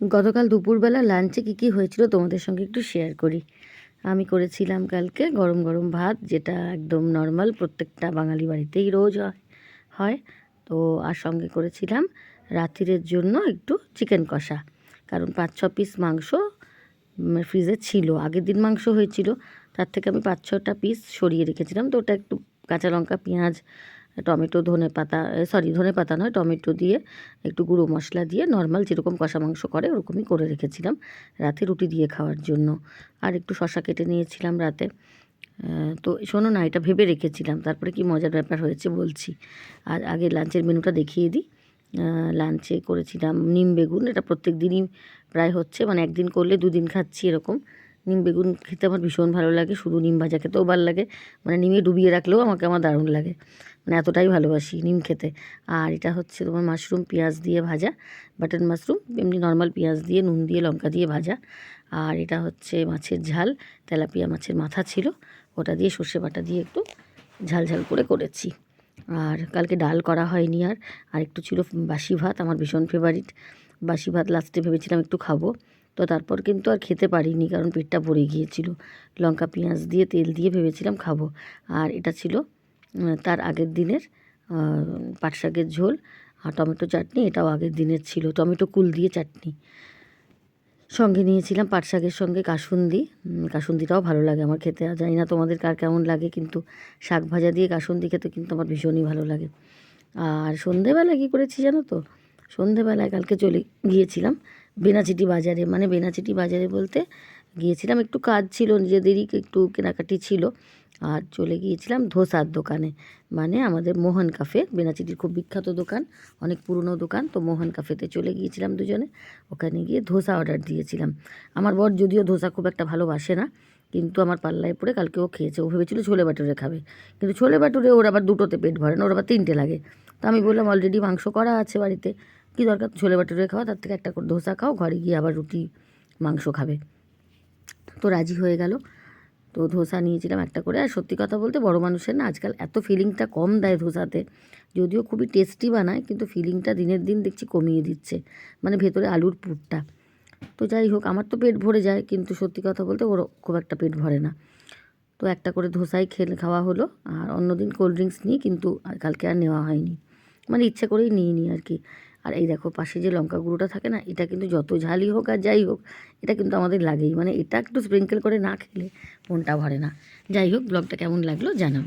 গতকাল দুপুরবেলা লাঞ্চে কী হয়েছিল তোমাদের সঙ্গে একটু শেয়ার করি। আমি করেছিলাম কালকে গরম গরম ভাত, যেটা একদম নর্মাল প্রত্যেকটা বাঙালি বাড়িতেই রোজ হয়। তো আর সঙ্গে করেছিলাম রাত্রিরের জন্য একটু চিকেন কষা, কারণ 5-6 পিস মাংস ফ্রিজে ছিল। আগের দিন মাংস হয়েছিল, তার থেকে আমি 5-6টা পিস সরিয়ে রেখেছিলাম। তো ওটা একটু কাঁচা লঙ্কা, পেঁয়াজ, টমেটো, ধনেপাতা নয়, টমেটো দিয়ে একটু গুঁড়ো মশলা দিয়ে নর্মাল যেরকম কষা মাংস করে ওরকমই করে রেখেছিলাম রাতে রুটি দিয়ে খাওয়ার জন্য। আর একটু শশা কেটে নিয়েছিলাম রাতে। তো শোনো না, এটা ভেবে রেখেছিলাম, তারপরে কি মজার ব্যাপার হয়েছে বলছি। আর আগে লাঞ্চের মেনুটা দেখিয়ে দিই। লাঞ্চে করেছিলাম নিম বেগুন। এটা প্রত্যেক দিনই প্রায় হচ্ছে, মানে একদিন করলে দুদিন খাচ্ছি এরকম। নিম বেগুন খেতে আমার ভীষণ ভালো লাগে, শুধু নিম ভাজা খেতেও ভালো লাগে, মানে নিমে ডুবিয়ে রাখলেও আমার দারুণ লাগে, মানে এতটাই ভালোবাসি নিম খেতে। আর এটা হচ্ছে তোমার মাশরুম পেঁয়াজ দিয়ে ভাজা, বাটন মাশরুম, এমনি নর্মাল পেঁয়াজ দিয়ে নুন দিয়ে লঙ্কা দিয়ে ভাজা। আর এটা হচ্ছে মাছের ঝাল, তেলাপিয়া মাছের মাথা ছিল, ওটা দিয়ে সর্ষে বাটা দিয়ে একটু ঝাল ঝাল করে করেছি। আর কালকে ডাল করা হয়নি। আর একটু ছিল বাসি ভাত, আমার ভীষণ ফেভারিট বাসি ভাত। লাস্টে ভেবেছিলাম একটু খাবো, তো তারপর কিন্তু আর খেতে পারিনি, কারণ পেটটা ভরে গিয়েছিল। লঙ্কা পেঁয়াজ দিয়ে তেল দিয়ে ভেবেছিলাম খাবো। আর এটা ছিল তার আগের দিনের পাট শাকের ঝোল আর টমেটো চাটনি, এটাও আগের দিনের ছিল, টমেটো কুল দিয়ে চাটনি। সঙ্গে নিয়েছিলাম পাট শাকের সঙ্গে কাসুন্দি। কাসুন্দিটাও ভালো লাগে আমার খেতে, জানি না তোমাদের কার কেমন লাগে, কিন্তু শাক ভাজা দিয়ে কাসুন্দি খেতে কিন্তু আমার ভীষণই ভালো লাগে। আর সন্ধেবেলায় কী করেছি জানো তো? সন্ধেবেলায় কালকে চলে গিয়েছিলাম বেনাচিটি বাজারে। মানে বেনাচিটি বাজারে বলতে গিয়েছিলাম, একটু কাজ ছিল, নিজেদেরই একটু কেনাকাটি ছিল। আর চলে গিয়েছিলাম ধোসার দোকানে, মানে আমাদের মোহন কাফে, বেনাচিটির খুব বিখ্যাত দোকান, অনেক পুরনো দোকান। তো মোহন কাফেতে চলে গিয়েছিলাম দুজনে। ওখানে গিয়ে ধোসা অর্ডার দিয়েছিলাম। আমার বর যদিও ধোসা খুব একটা ভালোবাসে না, কিন্তু আমার পাল্লায় পড়ে কালকে ও খেয়েছে। ও ভেবেছিল ছোলে বাটুরে খাবে, কিন্তু ছোলে বাটুরে ওর আবার দুটোতে পেট ভরে না, ওর আবার 3টে লাগে। তো আমি বললাম অলরেডি মাংস করা আছে বাড়িতে, কী দরকার ছোলে বাটুরে খাওয়া, তার থেকে একটা করে ধোসা খাও, ঘরে গিয়ে আবার রুটি মাংস খাবে। তো রাজি হয়ে গেল। তো ধোসা নিয়েছিলাম একটা করে। আর সত্যি কথা বলতে বড় মানুষের না আজকাল এত ফিলিংটা কম দেয় ধোসাতে, যদিও খুবই টেস্টি বানায়, কিন্তু ফিলিংটা দিনের দিন দেখছি কমিয়ে দিচ্ছে, মানে ভেতরে আলুর পুরটা। তো যাই হোক, আমার তো পেট ভরে যায়, কিন্তু সত্যি কথা বলতে ওর খুব একটা পেট ভরে না। তো একটা করে ধোসাই খাওয়া হলো। আর অন্যদিন কোল্ড ড্রিঙ্কস নিই, কিন্তু কালকে আর নেওয়া হয়নি, মানে ইচ্ছে করেই নিইনি আর কি। আর এই দেখো পাশে যে লঙ্কা গুঁড়োটা থাকে না, এটা কিন্তু যত ঝালই হোক আর যাই হোক, এটা কিন্তু আমাদের লাগেই, মানে এটা একটু স্প্রিঙ্কেল করে না খেলে মনটা ভরে না। যাই হোক, ব্লগটা কেমন লাগলো জানাবে।